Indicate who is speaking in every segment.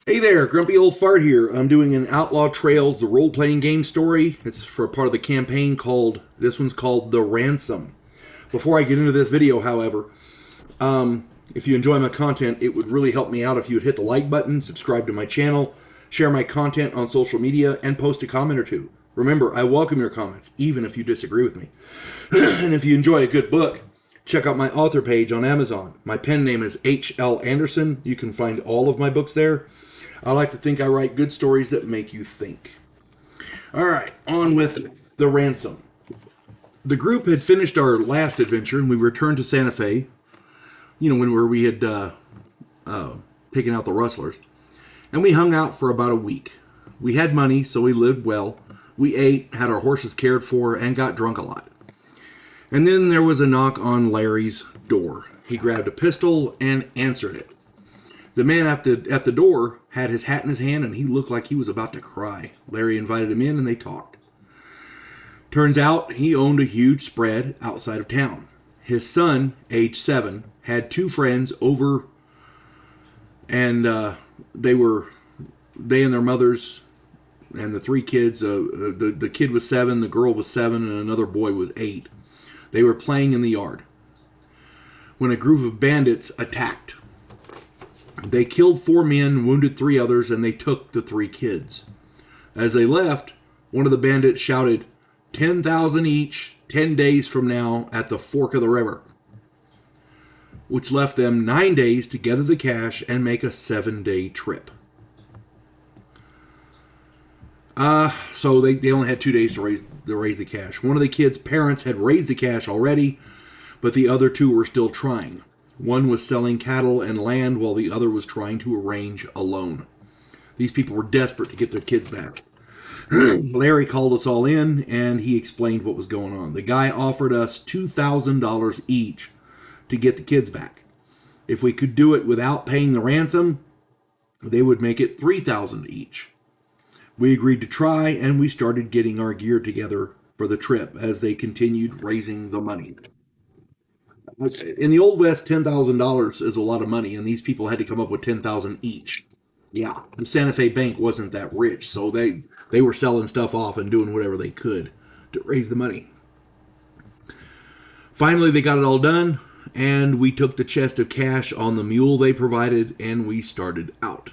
Speaker 1: Hey there, Grumpy Old Fart here. I'm doing an Outlaw Trails, the role-playing game story. It's for a part of the campaign this one's called The Ransom. Before I get into this video, however, if you enjoy my content, it would really help me out if you would hit the like button, subscribe to my channel, share my content on social media, and post a comment or two. Remember, I welcome your comments, even if you disagree with me. And if you enjoy a good book, check out my author page on Amazon. My pen name is H.L. Anderson. You can find all of my books there. I like to think I write good stories that make you think. All right, on with The Ransom. The group had finished our last adventure, and we returned to Santa Fe. Where we had taken out the rustlers. And we hung out for about a week. We had money, so we lived well. We ate, had our horses cared for, and got drunk a lot. And then there was a knock on Larry's door. He grabbed a pistol and answered it. The man at the door had his hat in his hand, and he looked like he was about to cry. Larry invited him in, and they talked. Turns out he owned a huge spread outside of town. His son, age 7, had 2 friends over, and they and their mothers and the 3 kids. The kid was 7, the girl was 7, and another boy was 8. They were playing in the yard when a group of bandits attacked. They killed 4 men, wounded 3 others, and they took the 3 kids. As they left, one of the bandits shouted, 10,000 each, 10 days from now at the fork of the river, which left them 9 days to gather the cash and make a 7-day trip. So they only had 2 days to raise the cash. One of the kids' parents had raised the cash already, but the other 2 were still trying. One was selling cattle and land while the other was trying to arrange a loan. These people were desperate to get their kids back. Larry called us all in, and he explained what was going on. The guy offered us $2,000 each to get the kids back. If we could do it without paying the ransom, they would make it $3,000 each. We agreed to try, and we started getting our gear together for the trip as they continued raising the money. In the Old West, $10,000 is a lot of money, and these people had to come up with $10,000 each. Yeah, the Santa Fe Bank wasn't that rich, so they were selling stuff off and doing whatever they could to raise the money. Finally, they got it all done, and we took the chest of cash on the mule they provided, and we started out.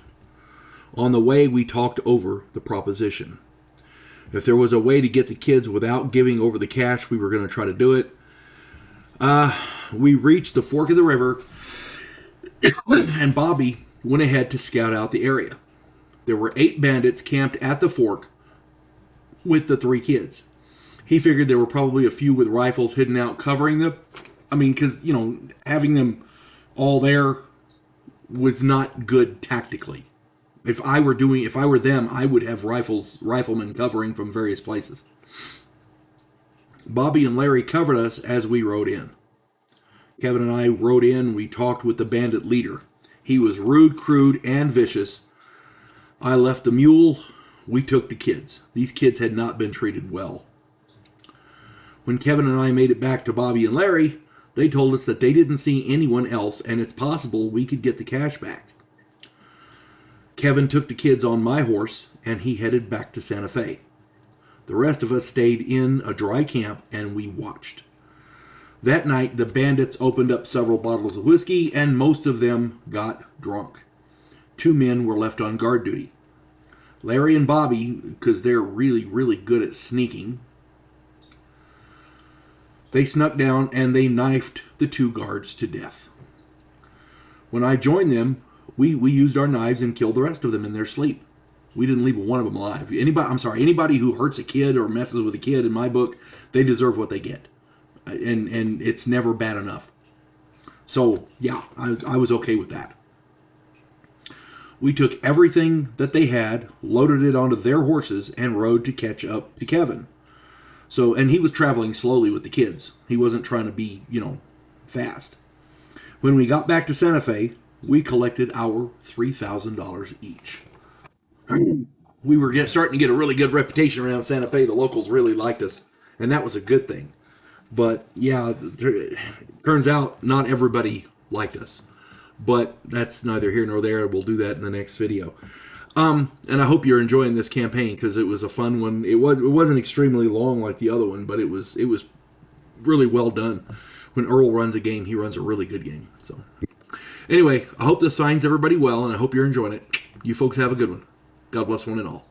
Speaker 1: On the way, we talked over the proposition. If there was a way to get the kids without giving over the cash, we were going to try to do it. We reached the fork of the river, and Bobby went ahead to scout out the area. There were 8 bandits camped at the fork with the 3 kids. He figured there were probably a few with rifles hidden out covering them. Because, having them all there was not good tactically. If I were them, I would have riflemen covering from various places. Bobby and Larry covered us as we rode in. Kevin and I rode in. We talked with the bandit leader. He was rude, crude, and vicious. I left the mule. We took the kids. These kids had not been treated well. When Kevin and I made it back to Bobby and Larry, they told us that they didn't see anyone else, and it's possible we could get the cash back. Kevin took the kids on my horse, and he headed back to Santa Fe. The rest of us stayed in a dry camp, and we watched. That night, the bandits opened up several bottles of whiskey, and most of them got drunk. 2 men were left on guard duty. Larry and Bobby, because they're really, really good at sneaking, they snuck down and they knifed the 2 guards to death. When I joined them, we used our knives and killed the rest of them in their sleep. We didn't leave one of them alive. Anybody who hurts a kid or messes with a kid, in my book, they deserve what they get. And it's never bad enough. So, yeah, I was okay with that. We took everything that they had, loaded it onto their horses, and rode to catch up to Kevin. And he was traveling slowly with the kids. He wasn't trying to be, fast. When we got back to Santa Fe, we collected our $3,000 each. We were starting to get a really good reputation around Santa Fe. The locals really liked us, and that was a good thing. But yeah, it turns out not everybody liked us. But that's neither here nor there. We'll do that in the next video. And I hope you're enjoying this campaign because it was a fun one. It wasn't extremely long like the other one, but it was really well done. When Earl runs a game, he runs a really good game. So anyway, I hope this finds everybody well, and I hope you're enjoying it. You folks have a good one. God bless one and all.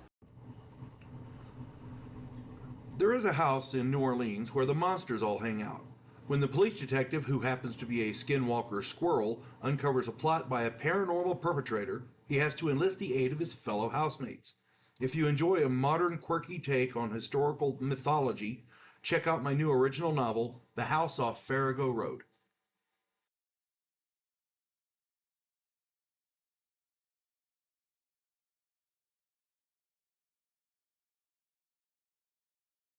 Speaker 1: There is a house in New Orleans where the monsters all hang out. When the police detective, who happens to be a skinwalker squirrel, uncovers a plot by a paranormal perpetrator, he has to enlist the aid of his fellow housemates. If you enjoy a modern, quirky take on historical mythology, check out my new original novel, The House Off Farago Road.